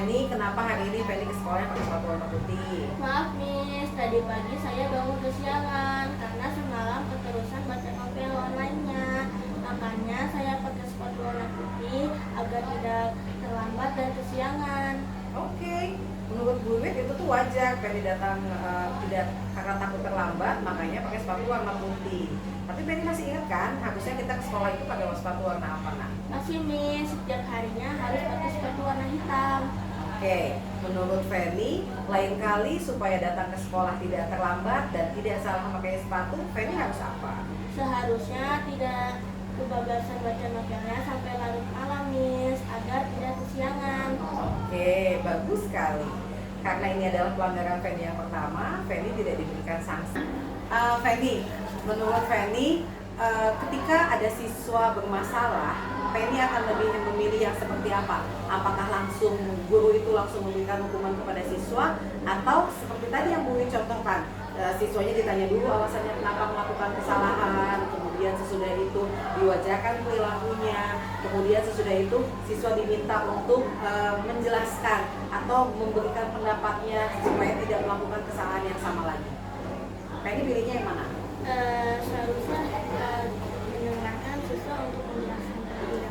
Feni, kenapa hari ini Feni ke sekolahnya pakai sepatu warna putih? Maaf Miss, tadi pagi saya bangun kesiangan karena semalam keterusan baca novel online-nya. Makanya saya pakai sepatu warna putih agar tidak terlambat dan kesiangan. Oke, menurut Bu Wit itu tuh wajar Feni datang tidak karena takut terlambat, makanya pakai sepatu warna putih. Tapi Feni masih ingat kan, harusnya kita ke sekolah itu pakai sepatu warna apa nak? Masih Miss, setiap harinya harus pakai sepatu warna hitam. Oke, menurut Feni, lain kali supaya datang ke sekolah tidak terlambat dan tidak salah memakai sepatu, Feni harus apa? Seharusnya tidak kebablasan baca novelnya sampai larut malam Miss, agar tidak kesiangan. Oke, bagus sekali. Karena ini adalah pelanggaran Feni yang pertama, Feni tidak diberikan sanksi. Feni, menurut Feni, ketika ada siswa bermasalah, Feni akan lebih memilih yang seperti apa? Apakah langsung guru itu langsung memberikan hukuman kepada siswa, atau seperti tadi yang Bu Win contohkan, siswanya ditanya dulu alasannya kenapa melakukan kesalahan, kemudian sesudah itu diwajarkan perilakunya, kemudian sesudah itu siswa diminta untuk menjelaskan atau memberikan pendapatnya supaya tidak melakukan kesalahan yang sama lagi. Feni pilihnya yang mana? Seharusnya mendengarkan siswa untuk menjelaskan.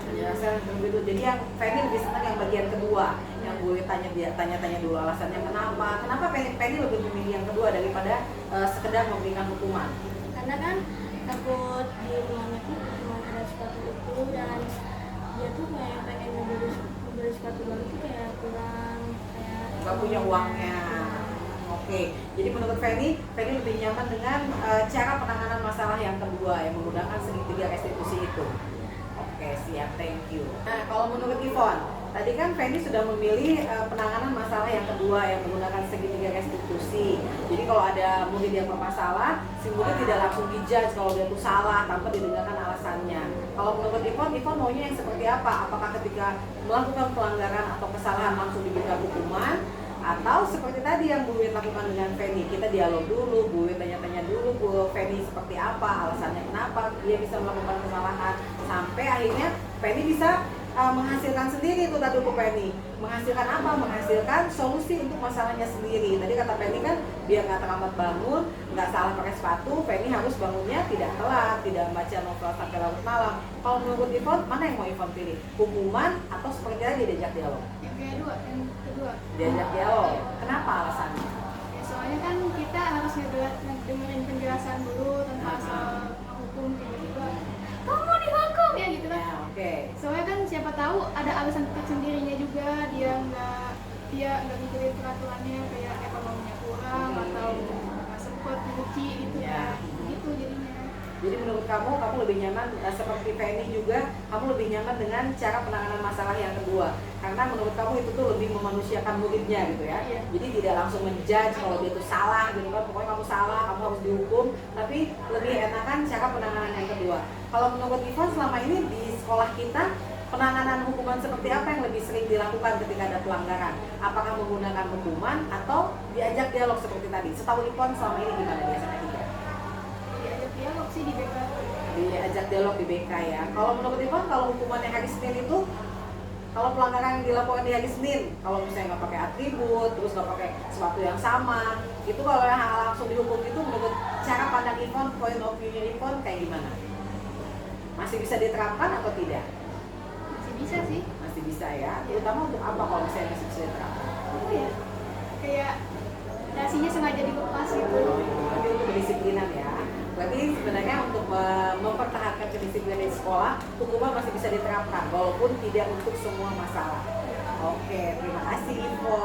Penjelasan begitu. Jadi yang Feni lebih senang yang bagian kedua, yang boleh tanya-tanya dulu alasannya kenapa Feni lebih memilih yang kedua daripada sekedar memberikan hukuman. Karena kan takut di rumahnya tuh cuma ada sepatu itu dan dia tuh kayak pengen membeli sepatu baru tuh kayak kurang kayak Gak punya uangnya. Oke, jadi menurut Feni lebih nyaman dengan cara penanganan masalah yang kedua yang menggunakan segitiga restitusi itu. Oke, siap, thank you. Nah, kalau menurut Yvonne, tadi kan Feni sudah memilih penanganan masalah yang kedua yang menggunakan segitiga restitusi. Jadi kalau ada murid yang bermasalah, si murid tidak langsung dijudge kalau dia itu salah tanpa didengarkan alasannya. Kalau menurut Yvonne maunya yang seperti apa? Apakah ketika melakukan pelanggaran atau kesalahan langsung diberikan hukuman? Atau seperti tadi yang Bu Win lakukan dengan Feni, kita dialog dulu, Bu Win tanya-tanya dulu Bu Feni seperti apa, alasannya kenapa dia bisa melakukan kesalahan, sampai akhirnya Feni bisa menghasilkan sendiri itu tadi Bu Feni. Menghasilkan apa? Menghasilkan solusi untuk masalahnya sendiri. Tadi kata Feni kan biar nggak terlambat bangun, nggak salah pakai sepatu, Feni harus bangunnya tidak telat, tidak membaca novel sampai larut malam. Kalau menurut Yvonne, mana yang mau Yvonne pilih? Hukuman atau seperti tadi diajak dialog? Yang kedua. Diajak dialog. Kenapa alasannya? Ya, soalnya kan kita harus dengerin penjelasan dulu tanpa asal menghukum tiba-tiba. Kamu dihukum ya gitu kan? Ya, oke. Soalnya kan siapa tahu ada alasan tersendirinya juga, dia nggak ngikutin peraturannya kayak ekonominya kurang atau nggak sempet nyuci gitu Ya. kan, gitu jadinya. Jadi menurut kamu lebih nyaman seperti Feni juga, kamu lebih nyaman dengan cara penanganan masalah yang kedua, karena menurut kamu itu tuh lebih memanusiakan muridnya gitu ya. Iya. Jadi tidak langsung menjudge kalau dia itu salah gitu kan, pokoknya kamu salah, kamu harus dihukum, tapi lebih enakan cara penanganan yang kedua. Kalau menurut Yvonne, selama ini di sekolah kita penanganan hukuman seperti apa yang lebih sering dilakukan ketika ada pelanggaran? Apakah menggunakan hukuman atau diajak dialog seperti tadi? Setahu Yvonne selama ini gimana biasanya tiga? Diajak dialog sih di BK. Diajak dialog di BK ya. Kalau menurut Yvonne, kalau hukumannya hari Senin itu, kalau pelanggaran yang dilakukan di hari Senin, kalau misalnya nggak pakai atribut, terus nggak pakai sepatu yang sama, itu kalau yang langsung dihukum itu menurut cara pandang Yvonne, point of view-nya Yvonne kayak gimana? Masih bisa diterapkan atau tidak? Masih bisa sih. Masih bisa ya. Terutama untuk apa kalau misalnya masih bisa diterapkan? Apa ya? Kayak dasinya sengaja dilepas gitu. Tapi untuk kedisiplinan ya. Berarti sebenarnya untuk mempertahankan kedisiplinan di sekolah, hukuman masih bisa diterapkan walaupun tidak untuk semua masalah. Oke, terima kasih Ivo.